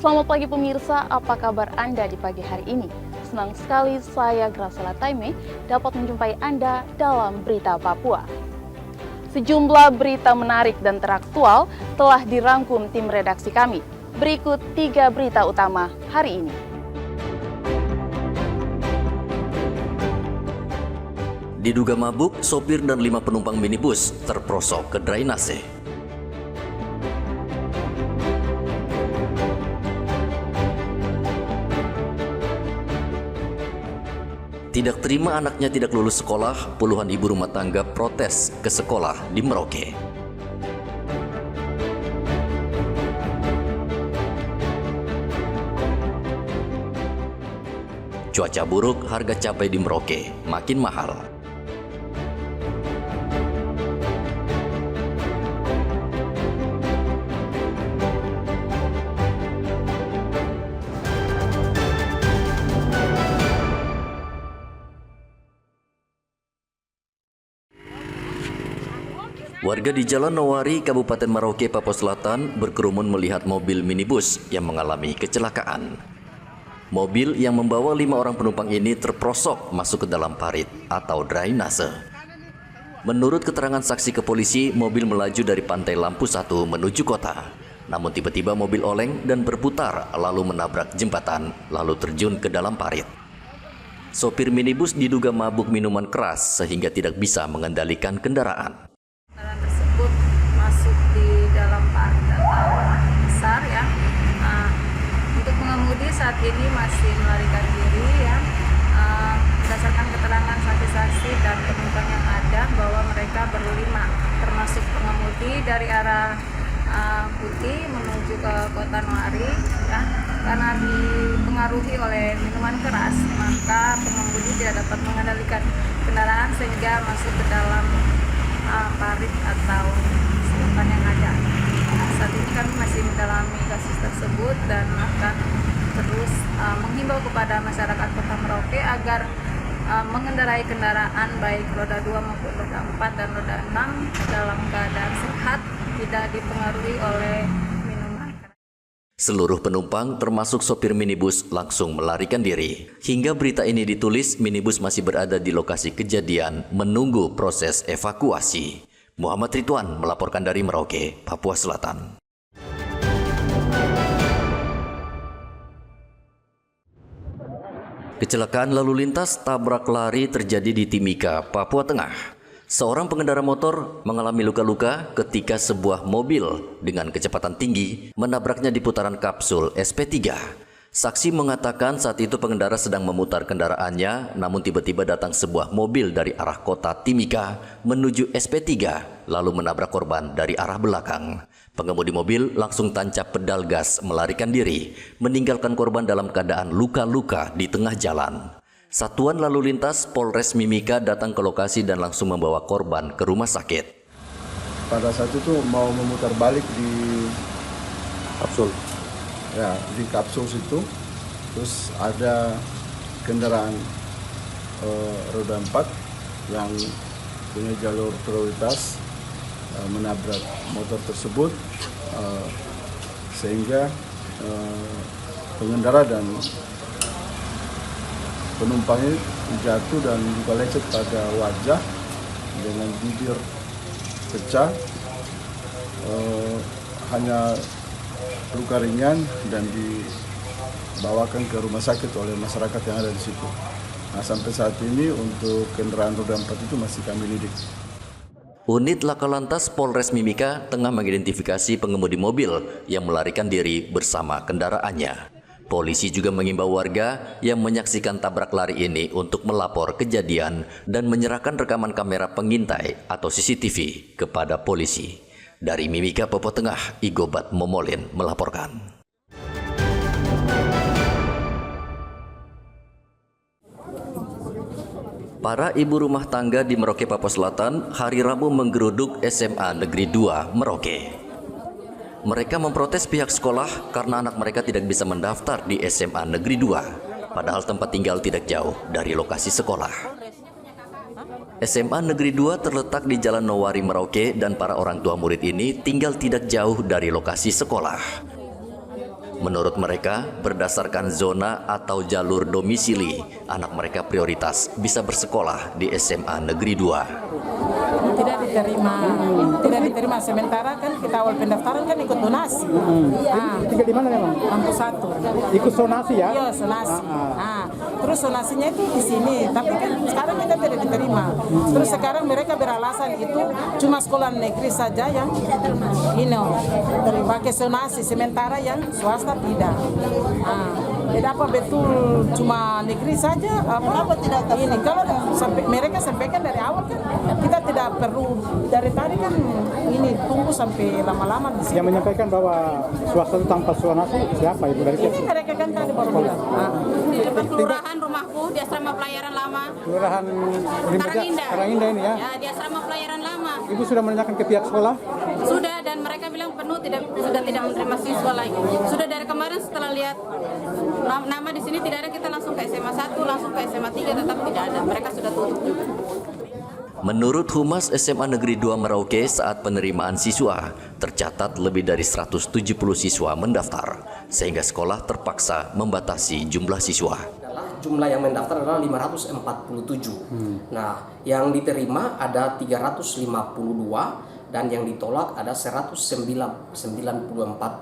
Selamat pagi pemirsa, apa kabar Anda di pagi hari ini? Senang sekali saya Graciela Taime dapat menjumpai Anda dalam Berita Papua. Sejumlah berita menarik dan teraktual telah dirangkum tim redaksi kami. Berikut 3 berita utama hari ini. Diduga mabuk, sopir dan 5 penumpang minibus terprosok ke drainase. Tidak terima anaknya tidak lulus sekolah, puluhan ibu rumah tangga protes ke sekolah di Merauke. Cuaca buruk, harga cabai di Merauke makin mahal. Warga di Jalan Nowari, Kabupaten Merauke, Papua Selatan berkerumun melihat mobil minibus yang mengalami kecelakaan. Mobil yang membawa 5 orang penumpang ini terprosok masuk ke dalam parit atau drainase. Menurut keterangan saksi ke polisi, mobil melaju dari Pantai Lampu 1 menuju kota. Namun tiba-tiba mobil oleng dan berputar lalu menabrak jembatan lalu terjun ke dalam parit. Sopir minibus diduga mabuk minuman keras sehingga tidak bisa mengendalikan kendaraan. Tersebut masuk di dalam parit atau besar ya. Untuk pengemudi saat ini masih melarikan diri ya. Berdasarkan keterangan saksi-saksi dan penumpang yang ada bahwa mereka berlima, termasuk pengemudi dari arah Putih menuju ke Kota Nowari ya. Karena dipengaruhi oleh minuman keras, maka pengemudi tidak dapat mengendalikan kendaraan sehingga masuk ke dalam parit atau selokan yang ada. Saat ini kami masih mendalami kasus tersebut dan akan terus menghimbau kepada masyarakat Kota Merauke agar mengendarai kendaraan baik roda 2 maupun roda 4 dan roda 6 dalam keadaan sehat, tidak dipengaruhi oleh minuman. Seluruh penumpang termasuk sopir minibus langsung melarikan diri. Hingga berita ini ditulis, minibus masih berada di lokasi kejadian menunggu proses evakuasi. Muhammad Ridwan melaporkan dari Merauke, Papua Selatan. Kecelakaan lalu lintas tabrak lari terjadi di Timika, Papua Tengah. Seorang pengendara motor mengalami luka-luka ketika sebuah mobil dengan kecepatan tinggi menabraknya di putaran kapsul SP3. Saksi mengatakan saat itu pengendara sedang memutar kendaraannya, namun tiba-tiba datang sebuah mobil dari arah kota Timika menuju SP3, lalu menabrak korban dari arah belakang. Pengemudi mobil langsung tancap pedal gas melarikan diri, meninggalkan korban dalam keadaan luka-luka di tengah jalan. Satuan lalu lintas Polres Mimika datang ke lokasi dan langsung membawa korban ke rumah sakit. Pada saat itu mau memutar balik di kapsul. Ya, di kapsul situ, terus ada kendaraan roda 4 yang punya jalur prioritas menabrak motor tersebut, sehingga pengendara dan penumpangnya jatuh dan luka lecet pada wajah dengan bibir pecah, hanya luka ringan dan dibawakan ke rumah sakit oleh masyarakat yang ada di situ. Nah, sampai saat ini untuk kendaraan roda 4 itu masih kami lidik. Unit Laka Lantas Polres Mimika tengah mengidentifikasi pengemudi mobil yang melarikan diri bersama kendaraannya. Polisi juga mengimbau warga yang menyaksikan tabrak lari ini untuk melapor kejadian dan menyerahkan rekaman kamera pengintai atau CCTV kepada polisi. Dari Mimika, Papua Tengah, Igobat Momolin melaporkan. Para ibu rumah tangga di Merauke, Papua Selatan, hari Rabu menggeruduk SMA Negeri 2 Merauke. Mereka memprotes pihak sekolah karena anak mereka tidak bisa mendaftar di SMA Negeri 2, padahal tempat tinggal tidak jauh dari lokasi sekolah. SMA Negeri 2 terletak di Jalan Nowari Merauke dan para orang tua murid ini tinggal tidak jauh dari lokasi sekolah. Menurut mereka, berdasarkan zona atau jalur domisili, anak mereka prioritas bisa bersekolah di SMA Negeri 2. Tidak diterima. Sementara kan kita awal pendaftaran kan ikut donasi. Tinggal di mana memang? Kampus 1. Ikut zonasi ya? Iya, zonasi. Terus zonasinya itu di sini, tapi kan sekarang kita tidak diterima. Terus sekarang mereka beralasan itu cuma sekolah negeri saja yang pakai zonasi, sementara yang swasta tidak. Jadi apa betul cuma negeri saja? Apa tidak ini? Kalau mereka sampaikan dari awal kan kita tidak perlu dari tadi kan ini tunggu sampai lama-lama di sini. Yang menyampaikan bahwa swasta itu tanpa zonasi siapa itu dari ini mereka kan tadi baru bilang. Di depan kelurahan rumahku di asrama pelayaran lama. Kelurahan Karanggindah ini ya? Ya, di asrama pelayaran lama. Ibu sudah menanyakan ke pihak sekolah? Sudah, dan mereka bilang penuh, sudah tidak menerima siswa lagi. Sudah dari kemarin setelah lihat nama di sini tidak ada, kita langsung ke SMA 1, langsung ke SMA 3, tetap tidak ada. Mereka sudah tutup juga. Menurut Humas SMA Negeri 2 Merauke, saat penerimaan siswa, tercatat lebih dari 170 siswa mendaftar, sehingga sekolah terpaksa membatasi jumlah siswa. Jumlah yang mendaftar adalah 547. Nah, yang diterima ada 352 dan yang ditolak ada 194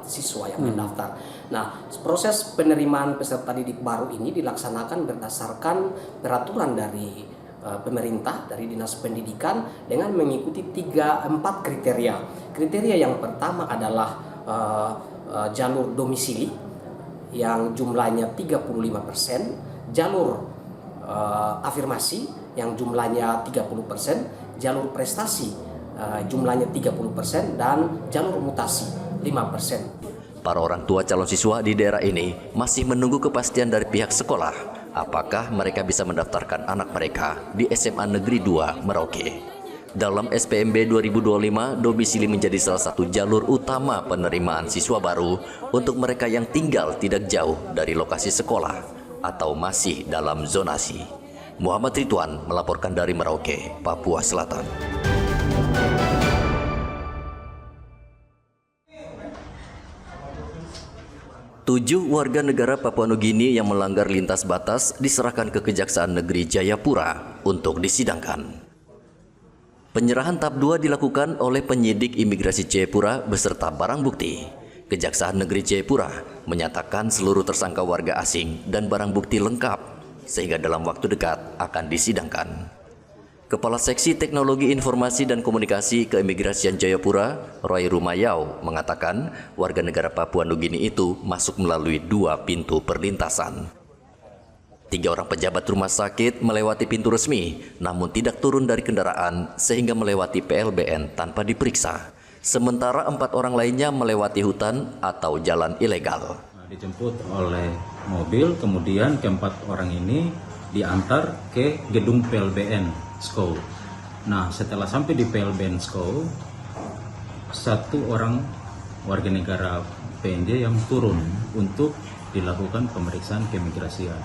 siswa yang mendaftar. Nah, proses penerimaan peserta didik baru ini dilaksanakan berdasarkan peraturan dari pemerintah, dari Dinas Pendidikan dengan mengikuti 4 kriteria. Kriteria yang pertama adalah jalur domisili yang jumlahnya 35%, jalur afirmasi yang jumlahnya 30%, jalur prestasi jumlahnya 30%, dan jalur mutasi 5%. Para orang tua calon siswa di daerah ini masih menunggu kepastian dari pihak sekolah apakah mereka bisa mendaftarkan anak mereka di SMA Negeri 2 Merauke. Dalam SPMB 2025, domisili menjadi salah satu jalur utama penerimaan siswa baru untuk mereka yang tinggal tidak jauh dari lokasi sekolah atau masih dalam zonasi. Muhammad Ridwan melaporkan dari Merauke, Papua Selatan. Tujuh warga negara Papua Nugini yang melanggar lintas batas diserahkan ke Kejaksaan Negeri Jayapura untuk disidangkan. Penyerahan tahap 2 dilakukan oleh penyidik imigrasi Jayapura beserta barang bukti. Kejaksaan Negeri Jayapura menyatakan seluruh tersangka warga asing dan barang bukti lengkap, sehingga dalam waktu dekat akan disidangkan. Kepala Seksi Teknologi Informasi dan Komunikasi Keimigrasian Jayapura, Roy Rumayau, mengatakan warga negara Papua Nugini itu masuk melalui 2 pintu perlintasan. 3 orang pejabat rumah sakit melewati pintu resmi, namun tidak turun dari kendaraan sehingga melewati PLBN tanpa diperiksa. Sementara 4 orang lainnya melewati hutan atau jalan ilegal. Dijemput oleh mobil, kemudian ke-4 orang ini diantar ke gedung PLBN SKO. Nah, setelah sampai di PLBN SKO, 1 orang warga negara PNJ yang turun untuk dilakukan pemeriksaan keimigrasian.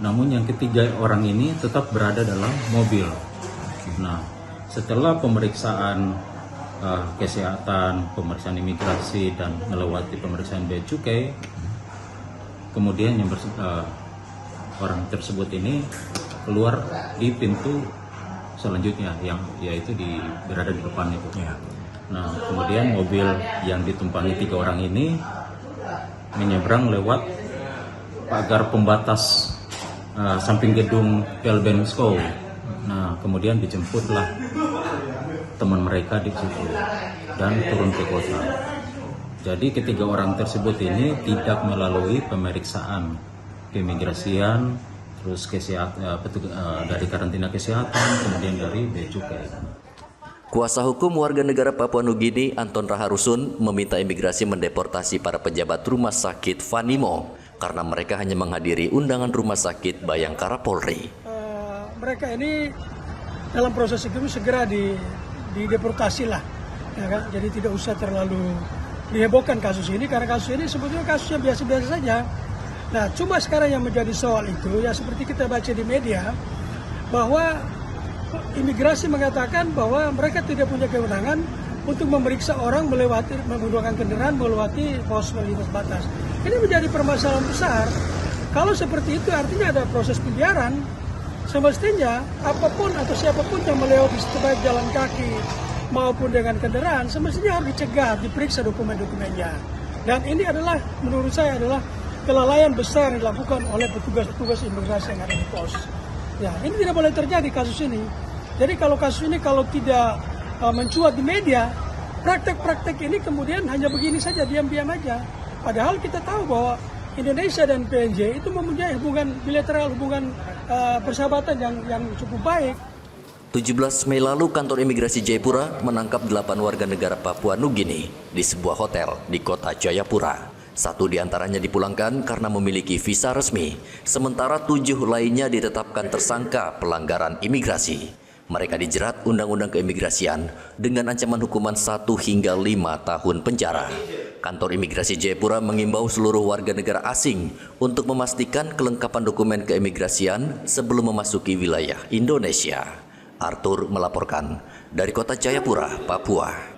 Namun yang ketiga orang ini tetap berada dalam mobil. Nah, setelah pemeriksaan kesehatan, pemeriksaan imigrasi, dan melewati pemeriksaan bea cukai, kemudian yang orang tersebut ini keluar di pintu selanjutnya yang yaitu berada di depan itu. Nah, kemudian mobil yang ditumpangi 3 orang ini menyeberang lewat pagar pembatas samping gedung PLBN SKO. Nah, kemudian dijemputlah teman mereka di situ dan turun ke kota. Jadi ketiga orang tersebut ini tidak melalui pemeriksaan keimigrasian, terus dari karantina kesehatan, kemudian dari bea cukai. Kuasa hukum warga negara Papua Nugini Anton Raharusun meminta imigrasi mendeportasi para pejabat rumah sakit Vanimo karena mereka hanya menghadiri undangan rumah sakit Bayangkara Polri. Mereka ini dalam proses hukum segera dideportasi lah, ya kan? Jadi tidak usah terlalu dihebohkan kasus ini karena kasus ini sebetulnya kasusnya biasa-biasa saja. Nah, cuma sekarang yang menjadi soal itu ya seperti kita baca di media bahwa imigrasi mengatakan bahwa mereka tidak punya kewenangan untuk memeriksa orang menggunakan kendaraan melewati pos lintas batas. Ini menjadi permasalahan besar. Kalau seperti itu artinya ada proses pembiaran. Semestinya apapun atau siapapun yang melewati baik jalan kaki maupun dengan kendaraan semestinya harus dicegah, diperiksa dokumen-dokumennya. Dan ini adalah menurut saya adalah kelalaian besar yang dilakukan oleh petugas-petugas imigrasi yang ada di pos. Ya, ini tidak boleh terjadi kasus ini. Jadi kalau kasus ini kalau tidak mencuat di media, praktek-praktek ini kemudian hanya begini saja, diam-diam aja. Padahal kita tahu bahwa Indonesia dan PNJ itu mempunyai hubungan bilateral, hubungan persahabatan yang cukup baik. 17 Mei lalu kantor imigrasi Jayapura menangkap 8 warga negara Papua Nugini di sebuah hotel di kota Jayapura. 1 diantaranya dipulangkan karena memiliki visa resmi, sementara 7 lainnya ditetapkan tersangka pelanggaran imigrasi. Mereka dijerat Undang-Undang Keimigrasian dengan ancaman hukuman 1 hingga 5 tahun penjara. Kantor imigrasi Jayapura mengimbau seluruh warga negara asing untuk memastikan kelengkapan dokumen keimigrasian sebelum memasuki wilayah Indonesia. Arthur melaporkan dari kota Jayapura, Papua.